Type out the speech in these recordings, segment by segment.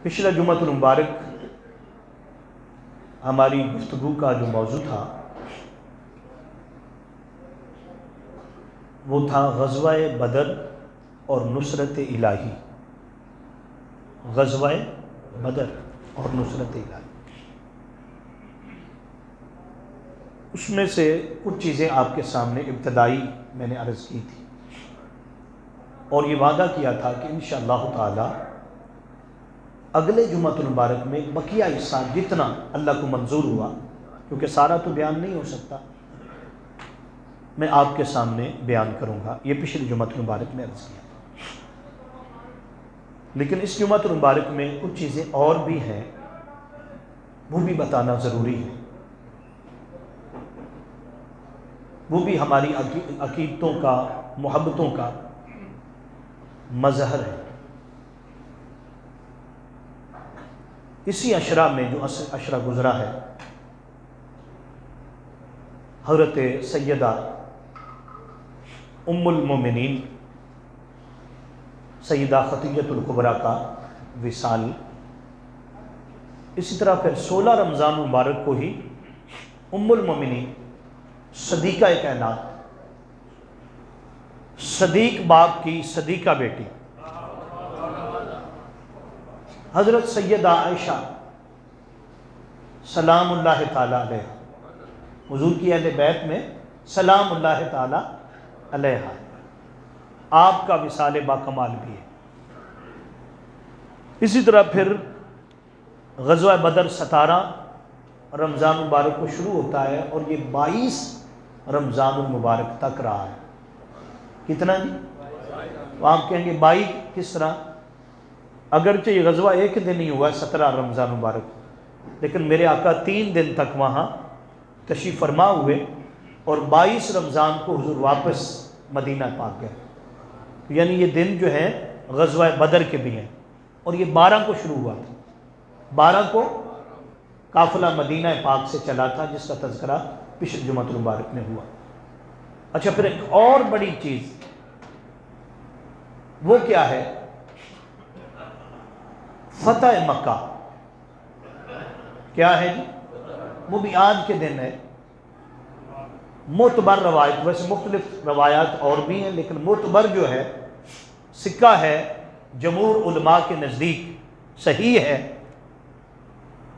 पिछला जुम्मतुल मुबारक हमारी गुफ्तगू का जो मौजू था वो था ग़ज़वा-ए बदर और नुसरत इलाही। ग़ज़वा-ए बदर और नुसरत इलाही, उसमें से कुछ चीज़ें आपके सामने इब्तदाई मैंने अर्ज़ की थी और ये वादा किया था कि इंशाअल्लाह ताला अगले जुम्मतुल मुबारक में बकिया हिस्सा जितना अल्लाह को मंजूर हुआ, क्योंकि सारा तो बयान नहीं हो सकता, मैं आपके सामने बयान करूँगा। ये पिछले जुम्मतुल मुबारक में अर्ज़ किया, लेकिन इस जुम्मतुल मुबारक में कुछ चीज़ें और भी हैं, वो भी बताना ज़रूरी है। वो भी हमारी अकीदतों का, मोहब्बतों का मज़हर है। इसी अशरा में जो अशरा गुज़रा है, हज़रत सैयदा उम्मुल मोमिनीन सैयदा खदीजतुल कुबरा का विसाल। इसी तरह फिर 16 रमज़ान मुबारक को ही उम्मुल मोमिनीन सदीका कायनात, सदीक बाप की सदीका बेटी हज़रत सैयदा आयशा सलामुल्लाह ताला अलैहा, हुज़ूर की अहले बैत में सलामुल्लाह ताला अलैहा, आपका विसाल बाकमाल भी है। इसी तरह फिर ग़ज़वा बदर 17 रमज़ान मुबारक को शुरू होता है और ये 22 रमज़ान मुबारक तक रहा है। कितना जी? तो आप कहेंगे 22 किस तरह? अगरचे ये ग़ज़वा एक दिन ही हुआ 17 रमज़ान मुबारक, लेकिन मेरे आका 3 दिन तक वहाँ तशरीफ़ फरमा हुए और 22 रमज़ान को हुज़ूर वापस मदीना पाक गए। यानी ये दिन जो है ग़ज़वा बदर के भी हैं और ये 12 को शुरू हुआ था। 12 को काफ़िला मदीना पाक से चला था, जिसका तज़किरा पिछले जुम्मतुल मुबारक में हुआ। अच्छा, फिर एक और बड़ी चीज़ वो क्या है? फ़तह मक्का। क्या है जी? वो भी आज के दिन है। मोतबर रवायत, वैसे मुख्तलिफ रवायात और भी हैं, लेकिन मोतबर जो है सिक्का है जमहूर उलमा के नज़दीक सही है,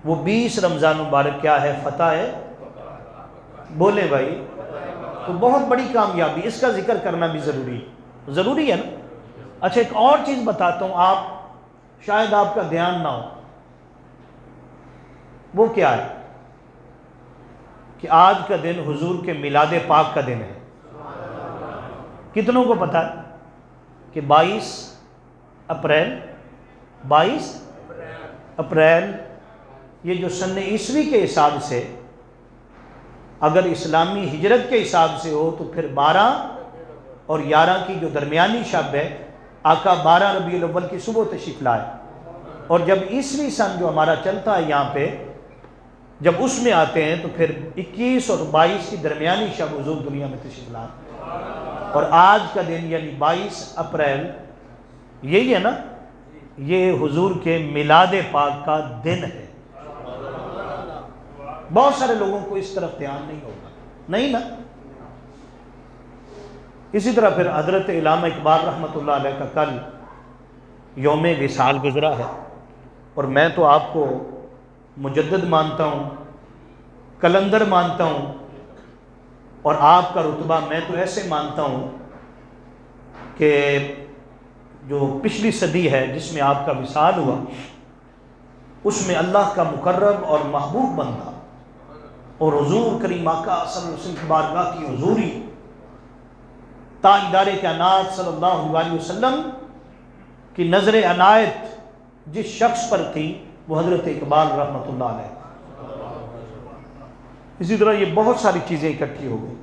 वो 20 रमज़ान मुबारक क्या है? फ़तह है। बोले भाई, तो बहुत बड़ी कामयाबी, इसका जिक्र करना भी ज़रूरी है ना। अच्छा, एक और चीज़ बताता हूँ, आप शायद आपका ध्यान ना हो, वो क्या है कि आज का दिन हुजूर के मिलाद पाक का दिन है। कितनों को पता है कि 22 अप्रैल ये जो सन ईसवी के हिसाब से, अगर इस्लामी हिजरत के हिसाब से हो तो फिर 12 और 11 की जो दरमियानी शब है, आका 12 रबीउल अव्वल की सुबह तशरीफ़ लाए, और जब ईसवी सन जो हमारा चलता है यहाँ पे, जब उसमें आते हैं तो फिर 21 और 22 की दरमियानी शब हुजूर दुनिया में तशरीफ़ लाए। और आज का दिन यानी 22 अप्रैल यही है ना, ये हुजूर के मिलाद पाक का दिन है। बहुत सारे लोगों को इस तरफ ध्यान नहीं होगा, नहीं ना। इसी तरह फिर हज़रत इल्लामा इकबाल रहमतुल्लाह अलैह का कल यौम विसाल गुज़रा है, और मैं तो आपको मुजद्दिद मानता हूँ, कलंदर मानता हूँ, और आपका रुतबा मैं तो ऐसे मानता हूँ कि जो पिछली सदी है जिसमें आपका विसाल हुआ, उसमें अल्लाह का मुकर्रम और महबूब बंदा और हुजूर करीम आका सल्लल्लाहु अलैहि वसल्लम की बारगाह की हुजूरी ताजदार कायनात सल्लल्लाहु अलैहि वसल्लम की नज़र अनायत जिस शख्स पर थी वो हज़रत इकबाल रहमतुल्लाह अलैह। इसी तरह ये बहुत सारी चीज़ें इकट्ठी हो गई।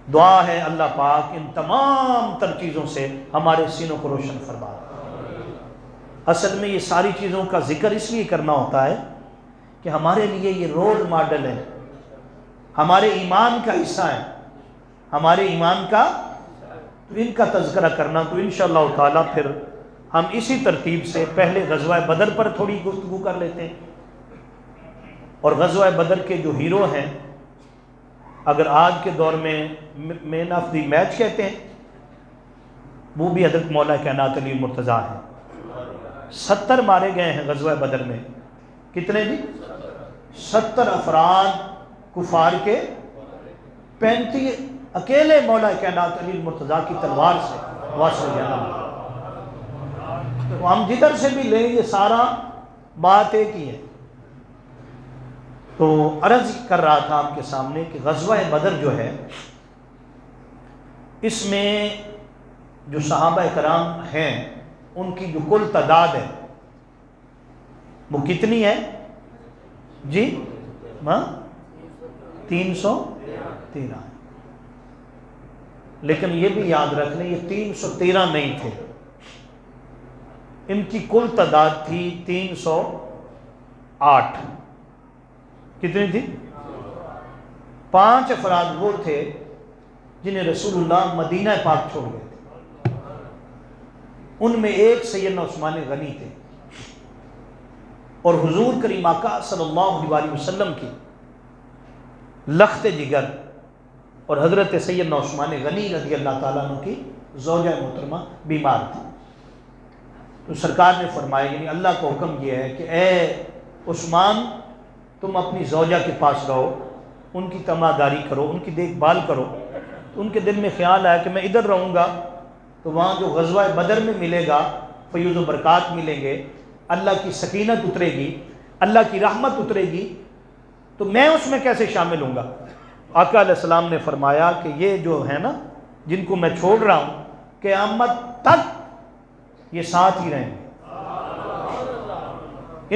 दुआ है अल्लाह पाक इन तमाम तर चीज़ों से हमारे सीनों को रोशन फरमाए। असल में ये सारी चीज़ों का जिक्र इसलिए करना होता है कि हमारे लिए ये रोल मॉडल है, हमारे ईमान का हिस्सा है, हमारे ईमान का, तो इनका तज़किरा करना तो इंशाअल्लाह ताला फिर हम इसी तरतीब से पहले गज़वा बदर पर थोड़ी गुफ्तगू कर लेते हैं। और गज़वा बदर के जो हीरो हैं, अगर आज के दौर में मैन ऑफ द मैच कहते हैं, वो भी हज़रत मौला कायनात अली मुर्तज़ा हैं। 70 मारे गए हैं गज़वा बदर में। कितने जी? 70 अफराद कुफार के, 35 अकेले मौला कायनात अली मुर्तज़ा की तलवार से वासल जाना। तो हम जिधर से भी लें ये सारा बात एक ही है। तो अर्ज़ कर रहा था आपके सामने कि ग़ज़वा बदर जो है, इसमें जो सहाबा कराम हैं उनकी जो कुल तादाद है वो कितनी है जी? 313 है। लेकिन ये भी याद रख लें, ये 313 नहीं थे, इनकी कुल तादाद थी 308। कितनी थी? 5 अफराद वो थे जिन्हें रसूलुल्लाह मदीना पाक छोड़ गए थे। उनमें एक सैयदना उस्मान गनी थे और हुजूर करीम आका सल्लल्लाहु अलैहि वसल्लम की लख्त जिगर और हज़रत सैयदना उस्मान गनी रज़ी अल्लाह ताला अन्हु की ज़ौजा मोहतरमा बीमार थी। तो सरकार ने फरमाया, यानी अल्लाह का हुक्म यह है कि ए उस्मान, तुम अपनी ज़ौजा के पास रहो, उनकी तमादारी करो, उनकी देखभाल करो। तो उनके दिल में ख्याल आया कि मैं इधर रहूँगा तो वहाँ जो ग़ज़वा बदर में मिलेगा फ़यूज़ व बरक़ात मिलेंगे, अल्लाह की सकीनत उतरेगी, अल्लाह की रहमत उतरेगी, तो मैं उसमें कैसे शामिल होऊंगा। आका अलैहिस्सलाम ने फरमाया कि ये जो है ना, जिनको मैं छोड़ रहा हूँ, क़यामत तक ये साथ ही रहेंगे,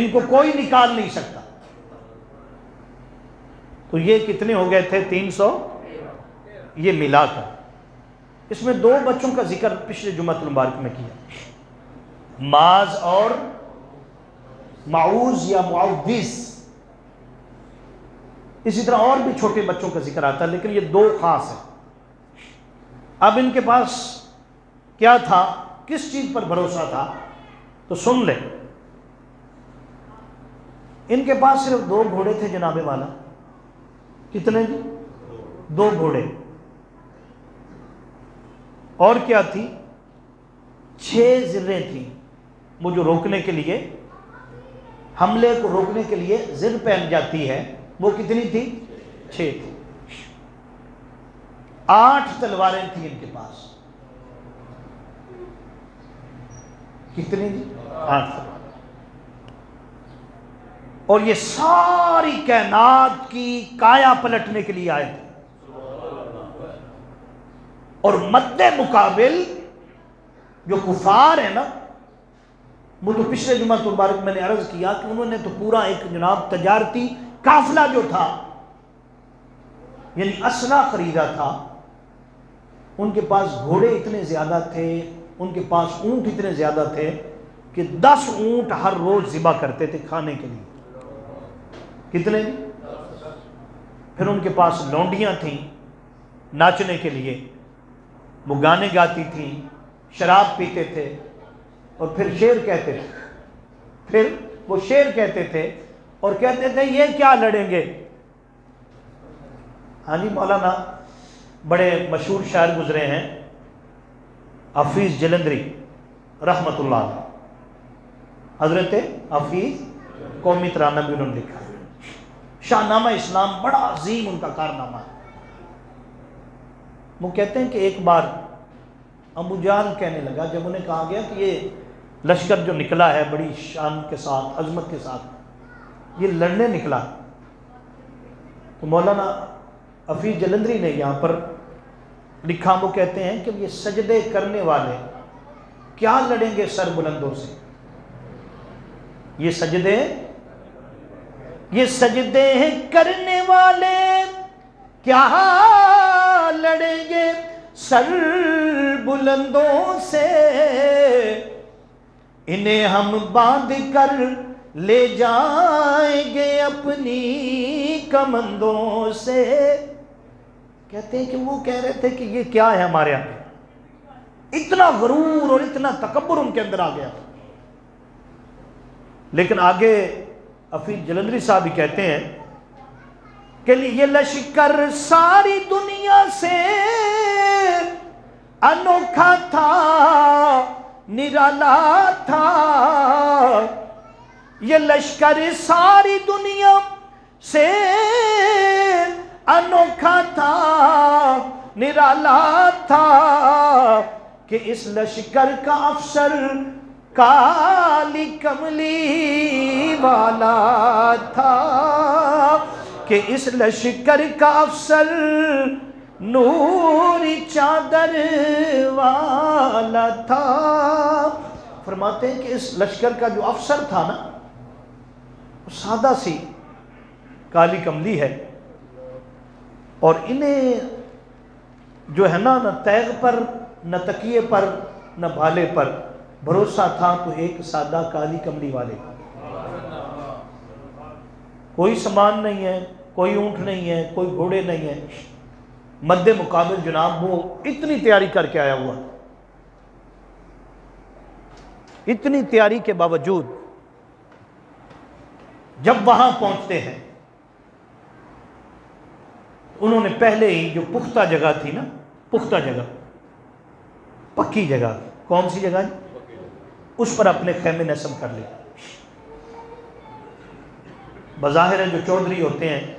इनको कोई निकाल नहीं सकता। तो ये कितने हो गए थे? 300 ये मिलाकर। इसमें 2 बच्चों का जिक्र पिछले जुम्मतुल मुबारक में किया, माज और माऊज या मुआविज़। इसी तरह और भी छोटे बच्चों का जिक्र आता है, लेकिन ये 2 खास है। अब इनके पास क्या था, किस चीज पर भरोसा था, तो सुन ले। इनके पास सिर्फ 2 घोड़े थे जनाबे वाला। कितने जी? 2 घोड़े। और क्या थी? 6 ज़िर्रें थी, वो जो रोकने के लिए, हमले को रोकने के लिए ज़िर पहन जाती है, वो कितनी थी? 6 थी। 8 तलवारें थी इनके पास। कितनी थी? 8 तलवारें। और ये सारी कायनात की काया पलटने के लिए आए थे। और मद्दे मुकाबिल जो कुफार है ना, वो तो पिछले जुम्मा मुबारक मैंने अर्ज किया कि उन्होंने तो पूरा एक जनाब तजारती काफिला जो था, यानी असला खरीदा था। उनके पास घोड़े इतने ज्यादा थे, उनके पास ऊंट इतने ज्यादा थे कि 10 ऊंट हर रोज ज़िबा करते थे खाने के लिए। कितने? फिर उनके पास लौंडियां थीं नाचने के लिए, वो गाने गाती थीं, शराब पीते थे और फिर शेर कहते थे। फिर वो शेर कहते थे और कहते थे ये क्या लड़ेंगे। हाँ जी, मौलाना बड़े मशहूर शायर गुजरे हैं, हफीज़ जलंधरी रहमतुल्लाह, हजरत हफीज़ कौमी तराना भी उन्होंने लिखा है। शाहनामा इस्लाम बड़ा अजीम उनका कारनामा है। वो कहते हैं कि एक बार अबू जहल कहने लगा, जब उन्हें कहा गया कि ये लश्कर जो निकला है बड़ी शान के साथ, अजमत के साथ, ये लड़ने निकला, तो मौलाना हफीज़ जलंधरी ने यहाँ पर लिखा, वो कहते हैं कि ये सजदे करने वाले क्या लड़ेंगे सर बुलंदों से। ये सजदे करने वाले क्या लड़ेंगे सर बुलंदों से, इन्हें हम बांध कर ले जाएंगे अपनी कमंदों से। कहते हैं कि वो कह रहे थे कि ये क्या है हमारे यहाँ, इतना गरूर और इतना तकब्बुर उनके अंदर आ गया। लेकिन आगे हफीज जलंधरी साहब भी कहते हैं कि ये लश्कर सारी दुनिया से अनोखा था, निराला था। ये लश्कर सारी दुनिया से अनोखा था, निराला था कि इस लश्कर का अफसर काली कमली वाला था, कि इस लश्कर का अफसर नूरी चादर वाला था। फरमाते हैं कि इस लश्कर का जो अफसर था ना, वो सादा सी काली कमली है, और इन्हें जो है ना, न तैग पर, न तकिए पर, न भाले पर भरोसा था, तो एक सादा काली कमली वाले का। कोई सामान नहीं है, कोई ऊंट नहीं है, कोई घोड़े नहीं है, मद्दे मुकाबिल जनाब वो इतनी तैयारी करके आया हुआ। इतनी तैयारी के बावजूद जब वहां पहुंचते हैं, उन्होंने पहले ही जो पुख्ता जगह थी ना, पुख्ता जगह, पक्की जगह, कौन सी जगह, उस पर अपने खैमे नस्ब कर लिए। बज़ाहिर जो चौधरी होते हैं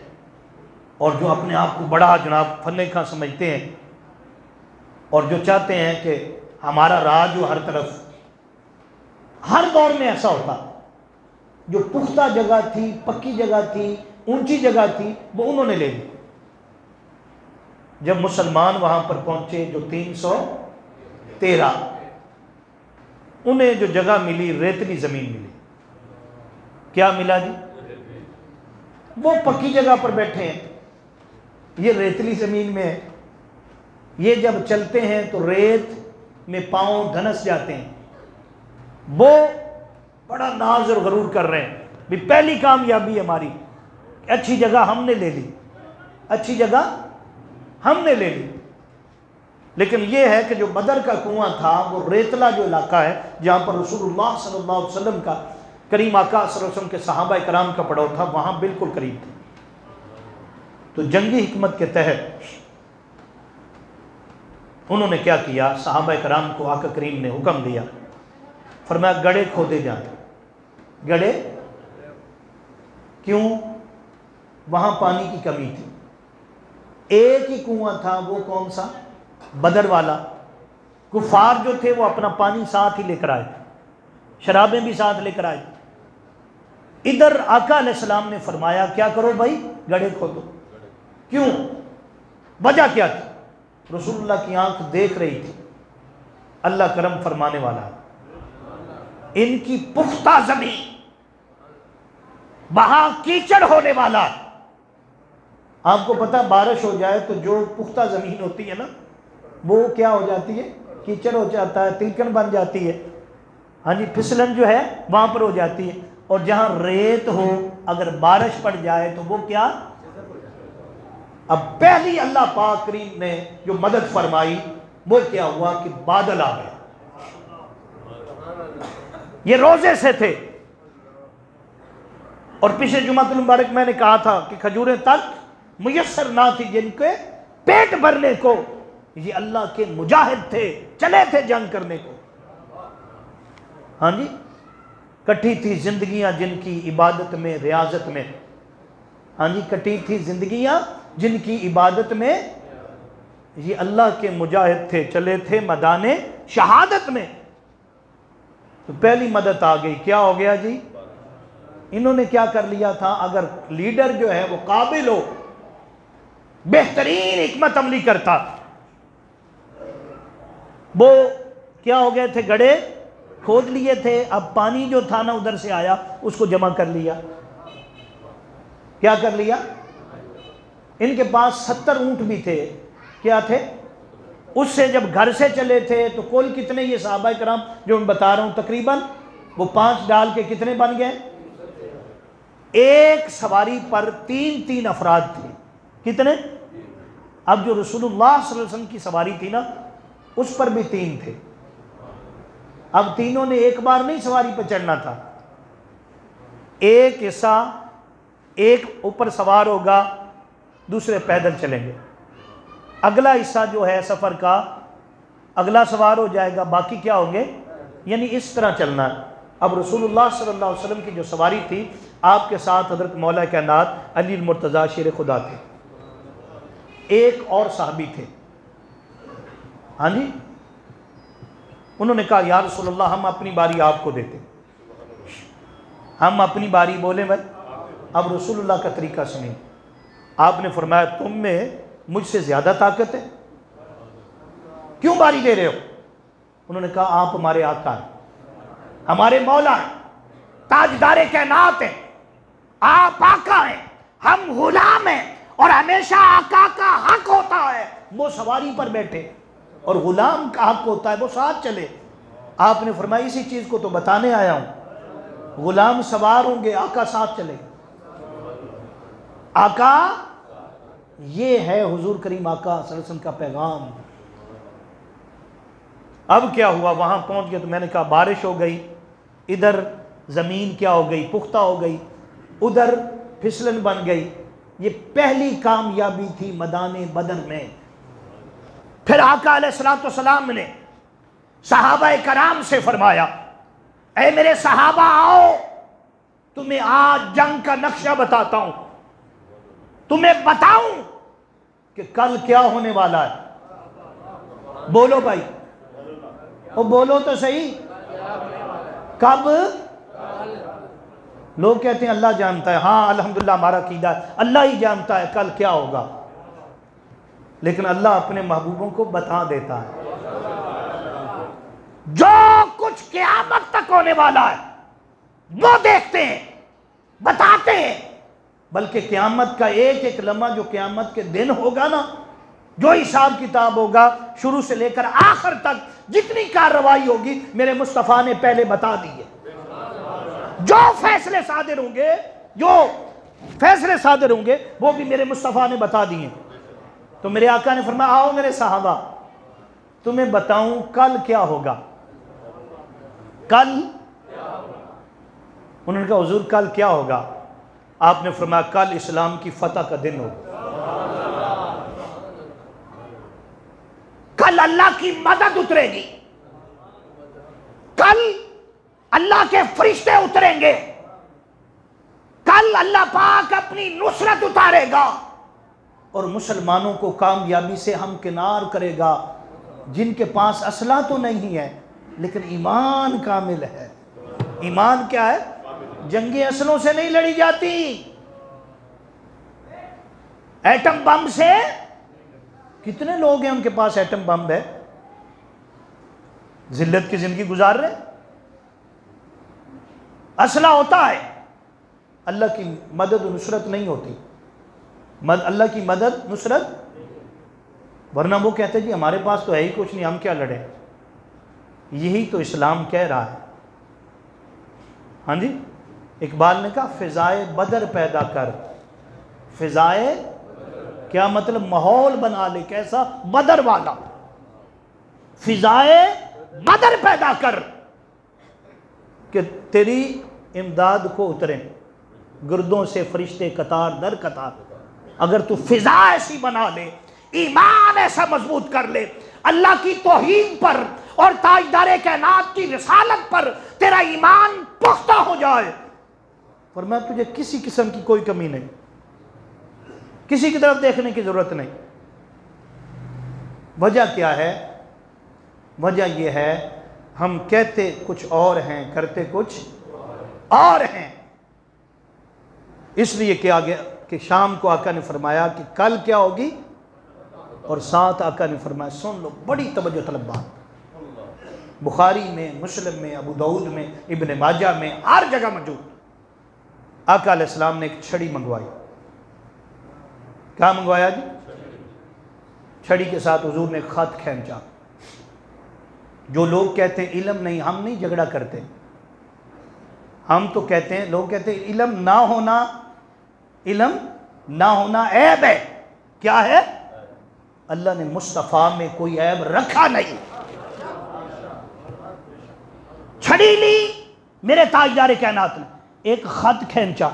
और जो अपने आप को बड़ा जनाब फन्ने खां समझते हैं, और जो चाहते हैं कि हमारा राज हो हर तरफ, हर दौर में ऐसा होता। जो पुख्ता जगह थी, पक्की जगह थी, ऊंची जगह थी, वो उन्होंने ले ली। जब मुसलमान वहां पर पहुंचे, जो 313, उन्हें जो जगह मिली, रेतली जमीन मिली। क्या मिला जी? वो पक्की जगह पर बैठे हैं, ये रेतली जमीन में है। ये जब चलते हैं तो रेत में पांव धनस जाते हैं। वो बड़ा नाज और गरूर कर रहे हैं भी पहली कामयाबी हमारी, अच्छी जगह हमने ले ली, अच्छी जगह हमने ले ली। लेकिन यह है कि जो बदर का कुआं था, वो रेतला जो इलाका है जहां पर रसूलुल्लाह सल्लल्लाहु अलैहि वसल्लम का, करीम आका सल्लल्लाहु अलैहि वसल्लम के सहाबा कराम का पड़ाव था, वहां बिल्कुल करीब था। तो जंगी हिकमत के तहत उन्होंने क्या किया, सहाबा कराम को आका करीम ने हुक्म दिया, फरमाया गड्ढे खोदे जाए। गड्ढे क्यों? वहां पानी की कमी थी। एक ही कुआं था, वो कौन सा? बदर वाला। कुफार जो थे वो अपना पानी साथ ही लेकर आए, शराबें भी साथ लेकर आए। इधर आका अलैहिस्सलाम ने फरमाया क्या करो भाई, गड्ढे खोदो। क्यों? वजह क्या थी? रसूलुल्लाह की आंख देख रही थी, अल्लाह करम फरमाने वाला है। इनकी पुख्ता जमीन, वहां कीचड़ होने वाला। आपको पता, बारिश हो जाए तो जो पुख्ता जमीन होती है ना, वो क्या हो जाती है? कीचड़ हो जाता है, तिलकन बन जाती है। हाँ जी, फिसलन जो है वहां पर हो जाती है। और जहां रेत हो, अगर बारिश पड़ जाए तो वो क्या? अब पहली अल्लाह पाक करीम ने जो मदद फरमाई, वो क्या हुआ कि बादल आ गए। ये रोजे से थे। और पिछले जुमातुल मुबारक मैंने कहा था कि खजूरें तक मुयस्सर ना थी जिनके पेट भरने को। ये अल्लाह के मुजाहिद थे, चले थे जंग करने को। हाँ जी, कटी थी जिंदगियां जिनकी इबादत में, रियाजत में। हाँ जी, कटी थी जिंदगियां जिनकी इबादत में। ये अल्लाह के मुजाहिद थे, चले थे मैदाने शहादत में। तो पहली मदद आ गई। क्या हो गया जी? इन्होंने क्या कर लिया था? अगर लीडर जो है वो काबिल हो, बेहतरीन हिकमत अमली करता, वो क्या हो गए थे? गड्ढे खोद लिए थे। अब पानी जो था ना उधर से आया, उसको जमा कर लिया। क्या कर लिया? इनके पास 70 ऊंट भी थे। क्या थे? उससे जब घर से चले थे तो कुल कितने, ये सहाबा कराम जो मैं बता रहा हूं, तकरीबन वो 5 डाल के कितने बन गए? एक सवारी पर 3-3 अफराद थे। कितने? अब जो रसूलुल्लाह सल्लल्लाहु अलैहि वसल्लम की सवारी थी ना, उस पर भी 3 थे। अब तीनों ने एक बार नहीं सवारी पर चढ़ना था, एक हिस्सा एक ऊपर सवार होगा, दूसरे पैदल चलेंगे, अगला हिस्सा जो है सफ़र का अगला सवार हो जाएगा, बाकी क्या होंगे, यानी इस तरह चलना है। अब रसूलुल्लाह सल्लल्लाहु अलैहि वसल्लम की जो सवारी थी, आपके साथ हज़रत मौला कायनात अली मुर्तज़ा शेर खुदा थे, एक और साहबी थे। हाँ जी, उन्होंने कहा या रसूलुल्लाह हम अपनी बारी आपको देते, हम अपनी बारी बोले भाई। अब रसूलुल्लाह का तरीका सुनिए, आपने फरमाया तुम में मुझसे ज़्यादा ताकत है, क्यों बारी दे रहे हो? उन्होंने कहा आप हमारे आका हैं, हमारे मौला हैं, ताजदारे कायनात हैं, आप आका हैं, हम गुलाम हैं, और हमेशा आका का हक होता है वो सवारी पर बैठे, और गुलाम का हक होता है वो साथ चले। आपने फरमाया इसी चीज़ को तो बताने आया हूँ, गुलाम सवार होंगे, आका साथ चले। आका, ये है हुजूर करीम आका सल्लल्लाहु अलैहि वसल्लम का पैगाम। अब क्या हुआ, वहां पहुंच गए तो मैंने कहा बारिश हो गई, इधर ज़मीन क्या हो गई, पुख्ता हो गई, उधर फिसलन बन गई। ये पहली कामयाबी थी मैदान बदर में। फिर आका अलैहिस्सलातु वस्सलाम ने सहाबा कराम से फरमाया, ऐ मेरे सहाबा आओ, तुम्हें आज जंग का नक्शा बताता हूं, तुम्हें बताऊं कि कल क्या होने वाला है। बोलो भाई, वो बोलो तो सही, कब? लोग कहते हैं अल्लाह जानता है, हाँ अल्हम्दुलिल्लाह हमारा कीदा है, अल्लाह ही जानता है कल क्या होगा, लेकिन अल्लाह अपने महबूबों को बता देता है। जो कुछ क़यामत तक होने वाला है वो देखते हैं, बताते हैं, बल्कि क़यामत का एक एक लम्हा जो क़यामत के दिन होगा ना, जो हिसाब किताब होगा शुरू से लेकर आखिर तक जितनी कार्रवाई होगी मेरे मुस्तफ़ा ने पहले बता दी है। जो फैसले सादिर होंगे, जो फैसले सादिर होंगे वो भी मेरे मुस्तफ़ा ने बता दिए। तो मेरे आका ने फरमाया आओ मेरे साहबा, तुम्हें बताऊं कल क्या होगा। कल? उन्होंने कहा हुजूर कल क्या होगा? आपने फरमाया कल इस्लाम की फतह का दिन होगा, कल अल्लाह की मदद उतरेगी, कल अल्लाह के फरिश्ते उतरेंगे, कल अल्लाह पाक अपनी नुसरत उतारेगा और मुसलमानों को कामयाबी से हमकिनार करेगा, जिनके पास असला तो नहीं है लेकिन ईमान कामिल है। ईमान क्या है? जंगी असलों से नहीं लड़ी जाती, एटम बम से। कितने लोग हैं उनके पास एटम बम है, जिल्लत की जिंदगी गुजार रहे। असला होता है, अल्लाह की मदद नुसरत नहीं होती। अल्लाह की मदद नुसरत, वरना वो कहते जी हमारे पास तो है ही कुछ नहीं, हम क्या लड़े। यही तो इस्लाम कह रहा है। हाँ जी, इकबाल ने कहा फिजाए बदर पैदा कर। फिजाए क्या मतलब? माहौल बना ले, कैसा? बदर वाला। फिजाए बदर पैदा कर कि तेरी इमदाद को उतरे गुर्दों से फरिश्ते कतार दर कतार। अगर तू फिजा ऐसी बना ले, ईमान ऐसा मजबूत कर ले, अल्लाह की तौहीद पर और ताजदारे कायनात की रिसालत पर तेरा ईमान पुख्ता हो जाए, पर मैं तुझे किसी किस्म की कोई कमी नहीं, किसी की तरफ देखने की जरूरत नहीं। वजह क्या है? वजह यह है हम कहते कुछ और हैं, करते कुछ और हैं। इसलिए क्या गया कि शाम को आका ने फरमाया कि कल क्या होगी, और साथ आका ने फरमाया सुन लो, बड़ी तवज्जो तलब बात, बुखारी में, मुस्लिम में, अबू दाऊद में, इब्न माजा में, हर जगह मौजूद। आका अलैहिस्सलाम ने एक छड़ी मंगवाई। क्या मंगवाया जी? छड़ी के साथ हुजूर ने खत खींचा। जो लोग कहते हैं इल्म नहीं, हम नहीं झगड़ा करते, हम तो कहते हैं, लोग कहते हैं इल्म ना होना, इल्म ना होना ऐब है। क्या है? अल्लाह ने मुस्तफ़ा में कोई ऐब रखा नहीं। छड़ी ली मेरे ताजदार कायनात ने, एक खत खींचा।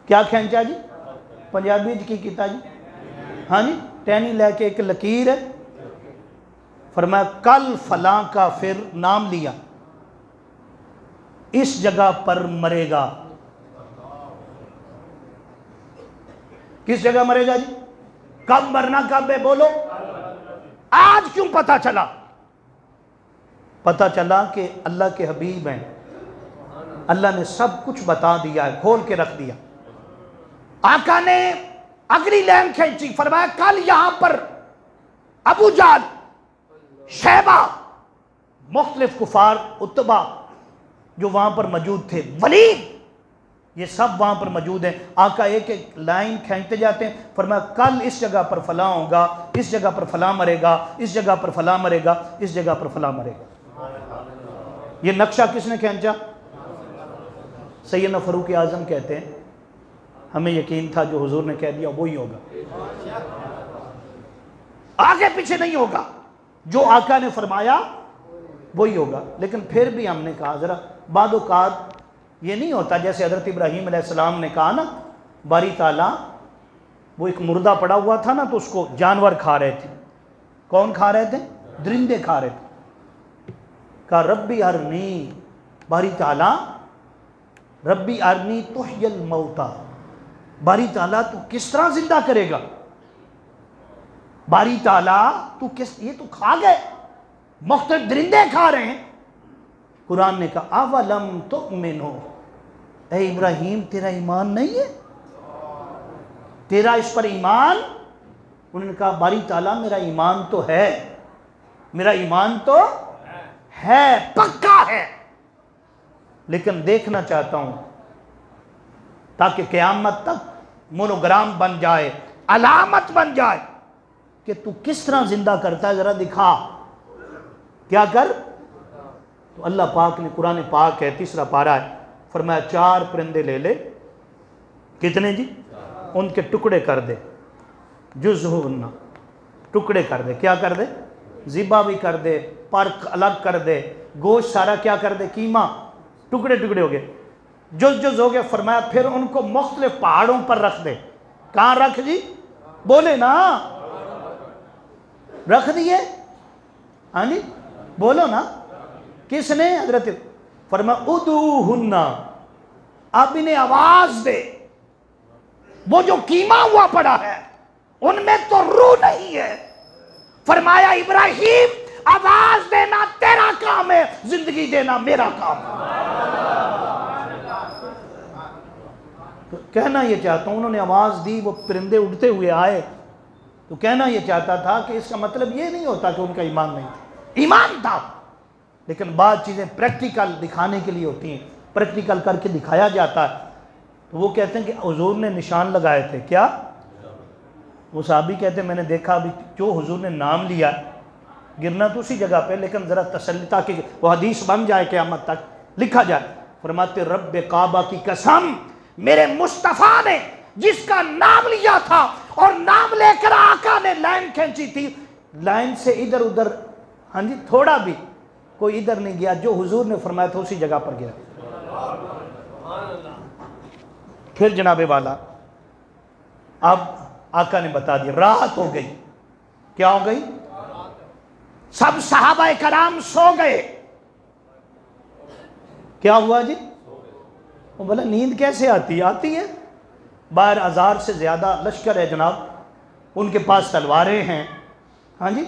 क्या खींचा जी? पंजाबी की किता जी? हाँ जी, टैनी लेके एक लकीर है। फरमाया कल फलां का, फिर नाम लिया, इस जगह पर मरेगा। किस जगह मरेगा जी? कब मरना कब है बोलो? आज क्यों पता चला? पता चला कि अल्लाह के हबीब हैं, अल्लाह ने सब कुछ बता दिया है, खोल के रख दिया। आका ने अगली लाइन खींची, फरमाया कल यहां पर अबू जाल, शैबा, मुख्तलिफ कुफार, उतबा जो वहां पर मौजूद थे, वलीद, ये सब वहां पर मौजूद हैं। आका एक एक लाइन खींचते जाते हैं। फरमाया कल इस जगह पर फलां होगा, इस जगह पर फलां मरेगा, इस जगह पर फलां मरेगा, इस जगह पर फलां मरेगा। ये नक्शा किसने खींचा? सैयदना फारूक आजम कहते हैं हमें यकीन था जो हुजूर ने कह दिया वही होगा, आगे पीछे नहीं होगा, जो आका ने फरमाया वही होगा। लेकिन फिर भी हमने कहा जरा बादौकात ये नहीं होता जैसे हज़रत इब्राहीम अलैहिस्सलाम ने कहा ना, बारी ताला वो एक मुर्दा पड़ा हुआ था ना, तो उसको जानवर खा रहे थे। कौन खा रहे थे? दरिंदे खा रहे थे। कहा रब्बी अरनी, बारी ताला रब्बी अरनी तुह्यल मौता, बारी ताला तू किस तरह जिंदा करेगा? बारी ताला तू किस, ये तो खा गए, मुख्तलिफ दरिंदे खा रहे हैं। कुरान ने कहा अवलम तुमिनु, ए इब्राहीम तेरा ईमान नहीं है, तेरा इस पर ईमान? उन्होंने कहा बारी ताला मेरा ईमान तो है, मेरा ईमान तो है, पक्का है, लेकिन देखना चाहता हूं ताकि क़यामत तक मोनोग्राम बन जाए, अलामत बन जाए कि तू किस तरह जिंदा करता है, जरा दिखा। क्या कर? तो अल्लाह पाक ने, कुरान पाक है 3रा पारा है, फरमाया 4 परिंदे ले ले। कितने जी? उनके टुकड़े कर दे, जुज़हुन्ना, टुकड़े कर दे। क्या कर दे? ज़िबा भी कर दे, पर अलग कर दे, गोश्त सारा क्या कर दे? कीमा, टुकड़े टुकड़े हो गए, जुज जुज हो गए। फरमाया फिर उनको मुख्तलिफ पहाड़ों पर रख दे। कहाँ रख जी? बोले ना, रख दिए। हाँ जी बोलो ना, किसने? हजरत फरमाया उदूहुन्ना, अब इन्हें आवाज दे। वो जो कीमा हुआ पड़ा है उनमें तो रूह नहीं है। फरमाया इब्राहीम आवाज देना तेरा काम है, जिंदगी देना मेरा काम है। तो कहना ये चाहता हूं, उन्होंने आवाज दी, वो परिंदे उड़ते हुए आए, तो कहना ये चाहता था कि इसका मतलब ये नहीं होता कि उनका ईमान नहीं था, ईमान था, लेकिन बाद चीज़ें प्रैक्टिकल दिखाने के लिए होती हैं, प्रैक्टिकल करके दिखाया जाता है। तो वो कहते हैं कि हुजूर ने निशान लगाए थे। क्या? वो साहबी कहते हैं मैंने देखा अभी जो हुजूर ने नाम लिया, गिरना तो उसी जगह पे, लेकिन ज़रा तसल्ली ताकि वो हदीस बन जाए, क़यामत तक लिखा जाए। फरमाते रब्बे काबा की कसम, मेरे मुस्तफ़ा ने जिसका नाम लिया था और नाम लेकर आका ने लाइन खींची थी, लाइन से इधर उधर, हाँ जी, थोड़ा भी कोई इधर नहीं गया, जो हुजूर ने फरमाया था उसी जगह पर गया। फिर जनाबे वाला अब आका ने बता दिया, रात हो गई। क्या हो गई? सब सहाबा कराम सो गए। क्या हुआ जी? वो बोला नींद कैसे आती है? आती है, 12,000 से ज्यादा लश्कर है जनाब, उनके पास तलवारें हैं, हाँ जी,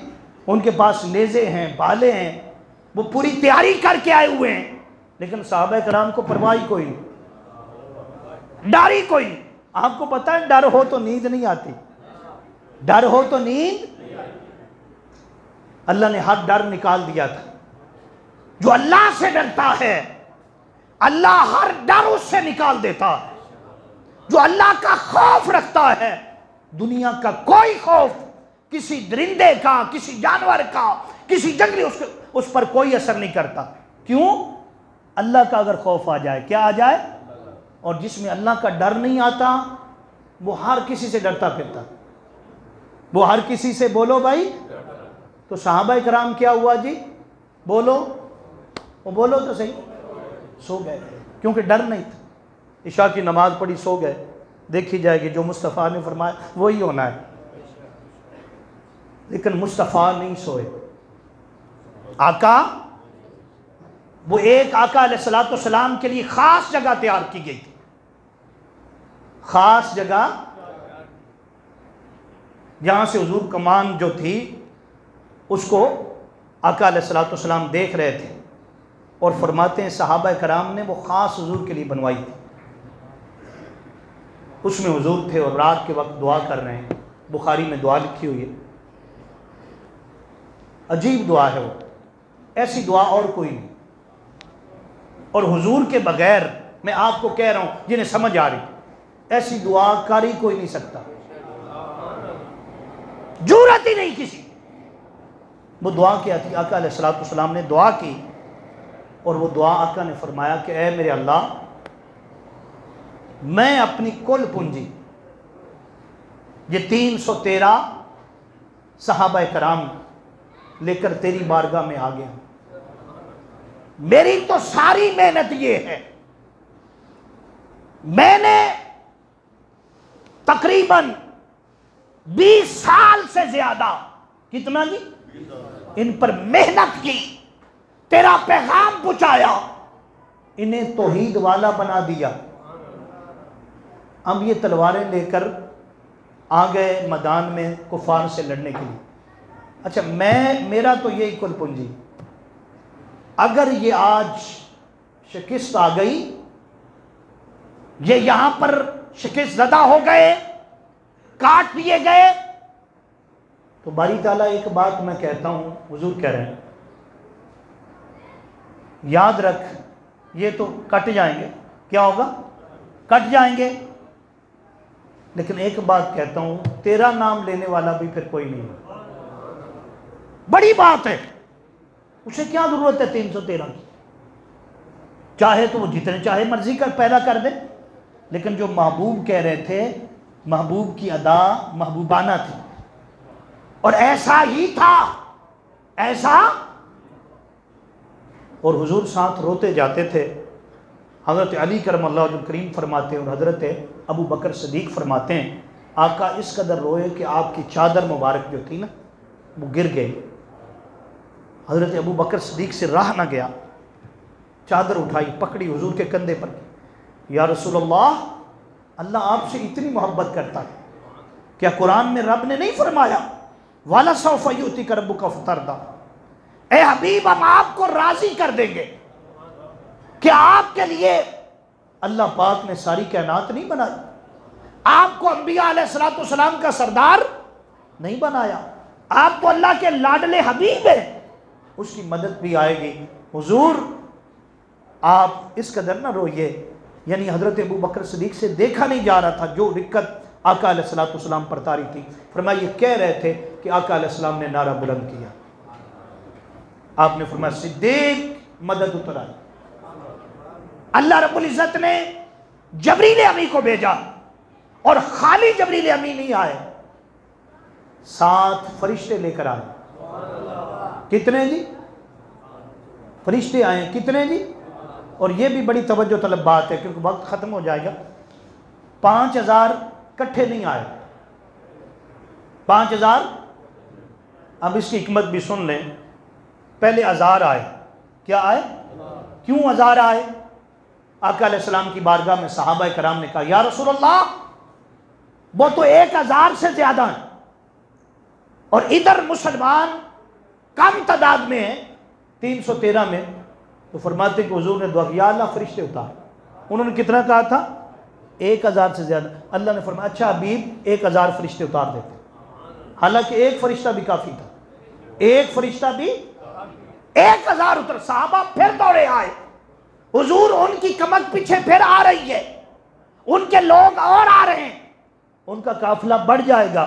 उनके पास नेज़े हैं, भाले हैं, वो पूरी तैयारी करके आए हुए हैं, लेकिन सहाबा कराम को परवाह ही कोई नहीं, डर ही कोई नहीं। आपको पता है डर हो तो नींद नहीं आती, डर हो तो नींद, अल्लाह ने हर डर निकाल दिया था। जो अल्लाह से डरता है अल्लाह हर डर उससे निकाल देता है। जो अल्लाह का खौफ रखता है, दुनिया का कोई खौफ, किसी दरिंदे का, किसी जानवर का, किसी जंगली, उस पर कोई असर नहीं करता। क्यों? अल्लाह का अगर खौफ आ जाए, क्या आ जाए? और जिसमें अल्लाह का डर नहीं आता वो हर किसी से डरता फिरता। वो हर किसी से बोलो भाई। तो सहाबा कराम क्या हुआ जी? बोलो, वो बोलो तो सही, सो गए, क्योंकि डर नहीं था। इशा की नमाज पढ़ी, सो गए। देखी जाएगी जो मुस्तफ़ा ने फरमाया वही होना है। लेकिन मुस्तफ़ा नहीं सोए। आका, वो एक आका अलैहिस्सलाम के लिए खास जगह तैयार की गई थी, खास जगह, जहां से हुजूर कमान जो थी उसको आका अलैहिस्सलाम देख रहे थे और फरमाते हैं सहाबा कराम ने वो खास हुजूर के लिए बनवाई थी। उसमें हुजूर थे और रात के वक्त दुआ कर रहे हैं। बुखारी में दुआ लिखी हुई है, अजीब दुआ है वो, ऐसी दुआ और कोई नहीं। और हुजूर के बगैर, मैं आपको कह रहा हूं जिन्हें समझ आ रही, ऐसी दुआ कारी कोई नहीं सकता, जरूरत ही नहीं किसी। वो दुआ क्या थी? आका अलैहिस्सलाम ने दुआ की और वो दुआ आका ने फरमाया कि ऐ मेरे अल्लाह, मैं अपनी कुल पूंजी, ये 313 सहाबा कराम लेकर तेरी बारगाह में आ गया। मेरी तो सारी मेहनत ये है, मैंने तकरीबन 20 साल से ज्यादा, कितना जी, इन पर मेहनत की, तेरा पैगाम पहुंचाया, इन्हें तौहीद वाला बना दिया। अब ये तलवारें लेकर आ गए मैदान में कुफार से लड़ने के लिए। अच्छा, मेरा तो यही कुल पूंजी, अगर ये आज शिकस्त आ गई, ये यहां पर शिकस्त ज़दा हो गए, काट दिए गए, तो बारी ताला एक बात मैं कहता हूं, हुजूर कह रहे हैं, याद रख, ये तो कट जाएंगे। क्या होगा? कट जाएंगे। लेकिन एक बात कहता हूं, तेरा नाम लेने वाला भी फिर कोई नहीं। बड़ी बात है, उसे क्या जरूरत है 313 की? चाहे तो वो जितने चाहे मर्जी कर पैदा कर दे। लेकिन जो महबूब कह रहे थे, महबूब की अदा महबूबाना थी, और ऐसा ही था, ऐसा। और हुजूर साथ रोते जाते थे। हज़रत अली करमल्लाहु वजहु करीम फरमाते हैं और हज़रत अबू बकर सदीक फरमाते हैं, आका इस कदर रोए कि आपकी चादर मुबारक जो थी ना, वो गिर गई। हज़रत अबू बकर सदीक से रहा ना गया, चादर उठाई, पकड़ी, हुजूर के कंधे पर, या रसूलल्लाह, अल्लाह आपसे इतनी मोहब्बत करता है, क्या कुरान में रब ने नहीं फरमाया वाला सौफा युतिका रब्बुका फतरदा, ए हबीब हम आपको राजी कर देंगे? क्या आपके लिए अल्लाह पाक ने सारी कायनात नहीं बनाई? आपको अंबिया अलैहिस्सलाम का सरदार नहीं बनाया? आप तो अल्लाह के लाडले हबीब हैं, उसकी मदद भी आएगी। हुजूर आप इस कदर ना रोइए। यानी हजरत अबू बकर सिद्दीक से देखा नहीं जा रहा था जो दिक्कत आका अलैहिस्सलाम पर तारी थी। फरमाया ये कह रहे थे कि आका अलैहिस्सलाम ने नारा बुलंद किया, आपने फरमाया सिद्दीक मदद उतर आई। अल्लाह रब्बुल इज़्ज़त ने जबरील अमी को भेजा, और खाली जबरील अमी नहीं आए, 7 फरिश्ते लेकर आए। कितने जी? फरिश्ते आए। कितने जी? और ये भी बड़ी तवज्जो तलब बात है क्योंकि वक्त ख़त्म हो जाएगा। 5000 इकट्ठे नहीं आए, 5000। अब इसकी हिकमत भी सुन लें। पहले 1000 आए। क्या आए? क्यों 1000 आए? आका अलैहिस्सलाम की बारगाह में सहाबा कराम ने कहा, या रसूलल्लाह, वो तो 1000 से ज्यादा है, और इधर मुसलमान कम तादाद में है, 313 में। तो फरमाते कि हुजूर ने दुआ की, या अल्लाह फरिश्ते उतार। उन्होंने कितना कहा था? 1000 से ज्यादा। अल्लाह ने फरमाया, अच्छा हबीब 1000 फरिश्ते उतार देते। हालांकि एक फरिश्ता भी काफी था, एक फरिश्ता भी, 1000 उतर। साहबा फिर दौड़े आए। हुजूर उनकी कमक पीछे फिर आ रही है, उनके लोग और आ रहे हैं, उनका काफिला बढ़ जाएगा।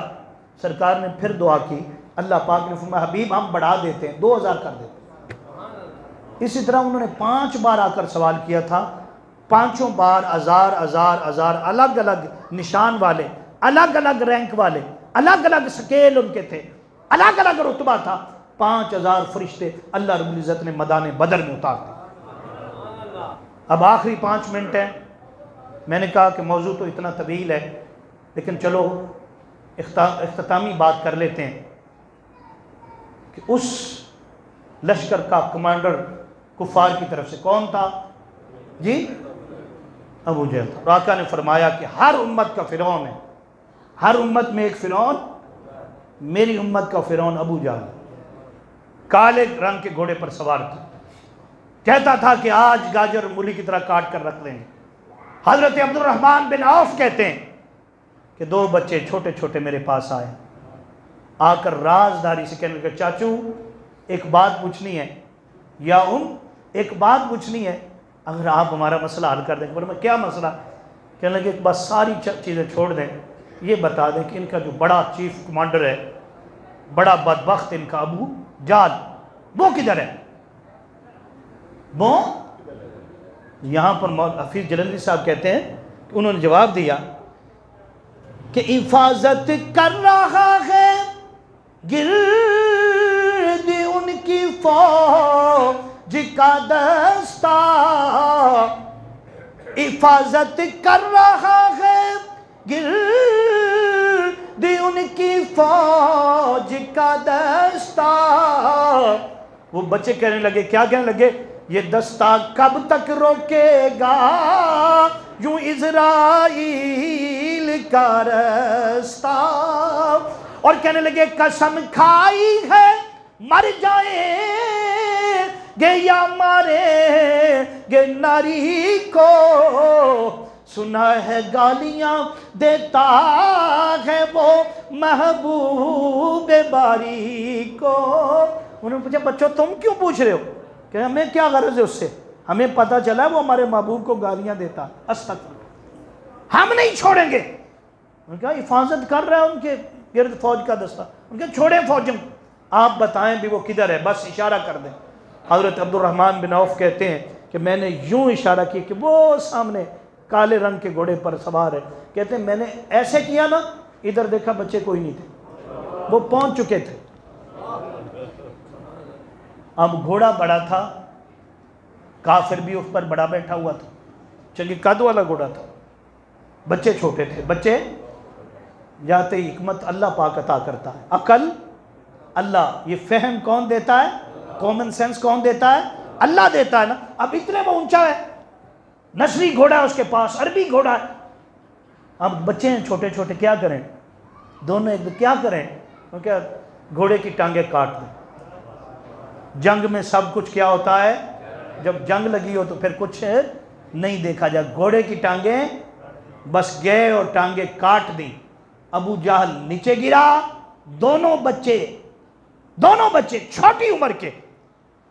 सरकार ने फिर दुआ की, अल्लाह पाक ने फरमाया, हबीब हम बढ़ा देते हैं, 2000 कर देते हैं। इसी तरह उन्होंने 5 बार आकर सवाल किया था। 5 बार 1000 अलग अलग निशान वाले, अलग अलग रैंक वाले, अलग अलग स्केल उनके थे, अलग अलग रुतबा था। 5000 फरिश्ते अल्लाह रब्बुल इज़्ज़त ने मैदान बदर में उतार दिए। अब आखिरी 5 मिनट है। मैंने कहा कि मौजू तो इतना तवील है, लेकिन चलो इख्तितामी बात कर लेते हैं कि उस लश्कर का कमांडर कुफार की तरफ से कौन था जी? अबू जहल था। आका ने फरमाया कि हर उम्मत का फिरौन है, हर उम्मत में एक फिरौन, मेरी उम्मत का फिरौन अबू जहल, काले रंग के घोड़े पर सवार था। कहता था कि आज गाजर मूली की तरह काट कर रख देंगे। हजरत अब्दुर्रहमान बिन औफ कहते हैं कि 2 बच्चे छोटे छोटे मेरे पास आए, आकर राजदारी से कहने लगे, चाचू एक बात पूछनी है, या एक बात पूछनी है, अगर आप हमारा मसला हल कर दें। बोले मैं क्या मसला? कहने लगे बस सारी चीज़ें छोड़ दें, ये बता दें कि इनका जो बड़ा चीफ कमांडर है, बड़ा बदबख्त इनका अबू जहल, वो किधर है? वो यहाँ पर हफीज जलंधरी साहब कहते हैं कि उन्होंने जवाब दिया कि हिफाजत कर रहा है गिर्द उनकी फौज का दस्ता, हिफाजत कर रहा है गिर्द उनकी फौज का दस्ता। वो बच्चे कहने लगे, क्या कहने लगे? ये दस्ता कब तक रोकेगा यूं इज़राइल का रास्ता? और कहने लगे कसम खाई है मर जाएंगे या मारेंगे नारी को, सुना है गालियां देता है वो महबूब बारी को। उन्होंने पूछा बच्चों तुम क्यों पूछ रहे हो? कि हमें क्या गरज है उससे, हमें पता चला वो हमारे महबूब को गालियां देता, अस्तगफिरुल्लाह, हम नहीं छोड़ेंगे। उनका हिफाजत कर रहा है उनके गिर्द फौज का दस्ता। उनके छोड़े फौजों, आप बताएं भी वो किधर है, बस इशारा कर दें। हजरत अब्दुर्रहमान बिन औफ कहते हैं कि मैंने यूं इशारा किया कि वो सामने काले रंग के घोड़े पर सवार है। कहते हैं मैंने ऐसे किया ना, इधर देखा बच्चे कोई नहीं थे, वो पहुंच चुके थे। अब घोड़ा बड़ा था, काफिर भी उस पर बड़ा बैठा हुआ था, चलिए कद वाला घोड़ा था, बच्चे छोटे थे। बच्चे जाते ही हिकमत अल्लाह पाक अता करता है, अकल अल्लाह, ये फहम कौन देता है, कॉमन सेंस कौन देता है? अल्लाह देता है ना। अब इतने वो ऊंचा है, नस्ली घोड़ा है उसके पास, अरबी घोड़ा है। अब बच्चे हैं छोटे छोटे, क्या करें दोनों, एक क्या करें? तो क्या घोड़े की टांगे काट दें। जंग में सब कुछ क्या होता है, जब जंग लगी हो तो फिर कुछ नहीं देखा जाए। घोड़े की टांगे बस गए और टांगे काट दी। अबू जहल नीचे गिरा, दोनों बच्चे छोटी उम्र के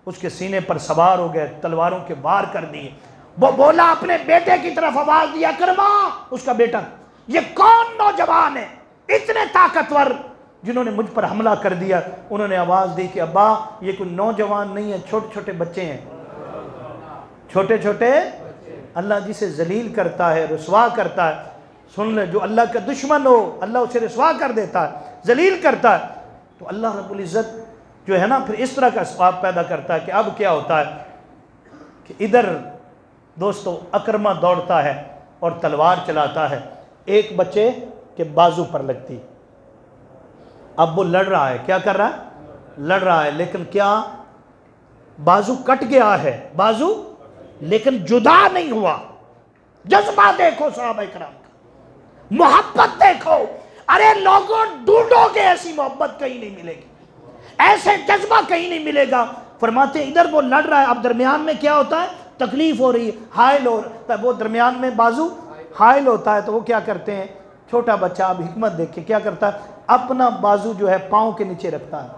उसके सीने पर सवार हो गए, तलवारों के वार कर दिए। वो बोला अपने बेटे की तरफ आवाज दिया, करमा उसका बेटा, ये कौन नौजवान है इतने ताकतवर जिन्होंने मुझ पर हमला कर दिया? उन्होंने आवाज दी कि अब्बा ये कोई नौजवान नहीं है, छोटे छोटे बच्चे हैं, छोटे छोटे। अल्लाह जिसे जलील करता है, रुसवा करता है, सुन ले, जो अल्लाह का दुश्मन हो अल्लाह उसे रुसवा कर देता है, जलील करता है। तो अल्लाह रब्बुल इज़्ज़त जो है ना फिर इस तरह का असबाब पैदा करता है कि अब क्या होता है कि इधर दोस्तों अकरमा दौड़ता है और तलवार चलाता है, एक बच्चे के बाजू पर लगती। अब वो लड़ रहा है, क्या कर रहा है? लड़ रहा है, लेकिन क्या बाजू कट गया है, बाजू लेकिन जुदा नहीं हुआ। जज्बा देखो साहबा इकराम का, मोहब्बत देखो। अरे लोगों ढूंढोगे ऐसी मोहब्बत कहीं नहीं मिलेगी, ऐसे जज्बा कहीं नहीं मिलेगा। फरमाते इधर वो लड़ रहा है, अब दरमियान में क्या होता है, तकलीफ हो रही है, हायल हो रहा है, वो दरमियान में बाजू हायल होता है। तो वो क्या करते हैं, छोटा बच्चा, अब हिकमत देखिए क्या करता है, अपना बाजू जो है पाँव के नीचे रखता है,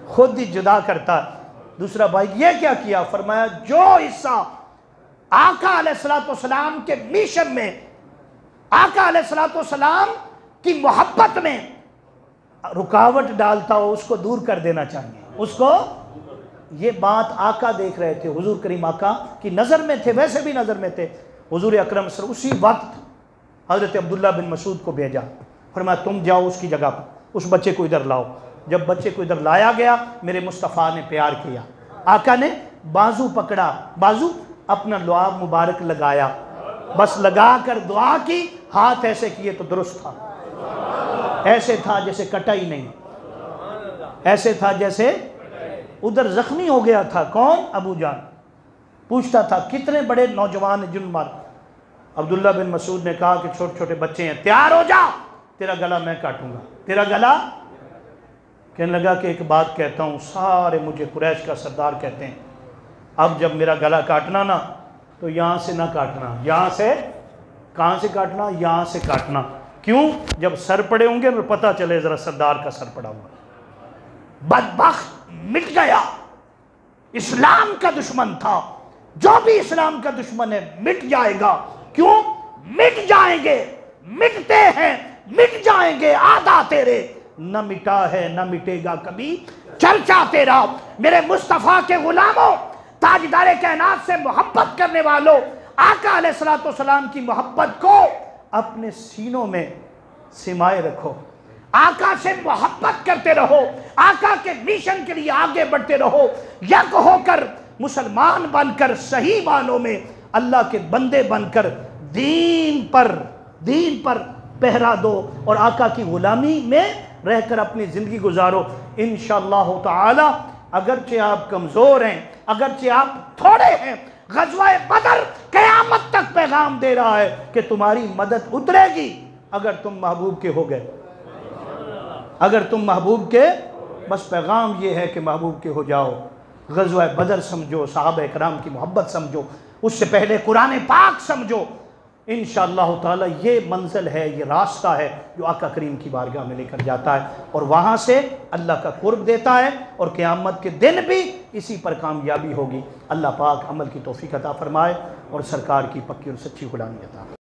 खुद ही जुदा करता है। दूसरा भाई ये क्या किया, फरमाया जो हिस्सा आका अलैहिस्सलाम के मिशन में, आका अलैहिस्सलाम की मोहब्बत में रुकावट डालता हो उसको दूर कर देना चाहिए उसको। ये बात आका देख रहे थे, हुजूर करीम आका की नज़र में थे, वैसे भी नज़र में थे। हुजूर अकरम सर उसी वक्त हज़रत अब्दुल्ला बिन मसूद को भेजा, फरमाया तुम जाओ उसकी जगह पर, उस बच्चे को इधर लाओ। जब बच्चे को इधर लाया गया, मेरे मुस्तफ़ा ने प्यार किया, आका ने बाजू पकड़ा, बाजू अपना लुआब मुबारक लगाया, बस लगा कर दुआ की, हाथ ऐसे किए तो दुरुस्त था, ऐसे था जैसे कटा ही नहीं, ऐसे था जैसे उधर जख्मी हो गया था। कौन? अबू जान। पूछता था कितने बड़े नौजवान जुल्म मार। अब्दुल्ला बिन मसूद ने कहा कि छोटे छोटे बच्चे हैं, तैयार हो जा, तेरा गला मैं काटूंगा, तेरा गला। कहने लगा कि एक बात कहता हूँ, सारे मुझे कुरैश का सरदार कहते हैं, अब जब मेरा गला काटना ना तो यहाँ से ना काटना, यहाँ से, कहाँ से काटना? यहाँ से काटना। क्यों? जब सर पड़े होंगे तो पता चले जरा सरदार का सर पड़ा हुआ। बदबख्त मिट गया, इस्लाम का दुश्मन था, जो भी इस्लाम का दुश्मन है मिट जाएगा। क्यों मिट जाएंगे? मिटते हैं, मिट जाएंगे। आदा तेरे न मिटा है न मिटेगा कभी चर्चा तेरा। मेरे मुस्तफ़ा के गुलामों, ताजदारे कायनात से मोहब्बत करने वालों, आका अलैहिस्सलाम की मोहब्बत को अपने सीनों में सिमाए रखो, आका से मोहब्बत करते रहो, आका के मिशन के लिए आगे बढ़ते रहो, यक होकर मुसलमान बनकर, सही मानों में अल्लाह के बंदे बनकर दीन पर पहरा दो और आका की गुलामी में रहकर अपनी ज़िंदगी गुजारो। इंशाअल्लाह ताला अगरचे आप कमज़ोर हैं, अगरचे आप थोड़े हैं, ग़ज़वा बदर क़यामत तक पैगाम दे रहा है कि तुम्हारी मदद उतरेगी अगर तुम महबूब के हो गए, अगर तुम महबूब के, बस पैगाम ये है कि महबूब के हो जाओ। ग़ज़वा बदर समझो, सहाबा इकराम की मोहब्बत समझो, उससे पहले कुरान पाक समझो। इंशाअल्लाह ताला ये मंजिल है, ये रास्ता है जो आका करीम की बारगाह में लेकर जाता है और वहाँ से अल्लाह का कुर्ब देता है और क़यामत के दिन भी इसी पर कामयाबी होगी। अल्लाह पाक अमल की तौफ़ीक़ अता फ़रमाए और सरकार की पक्की और सच्ची गुलामी अता।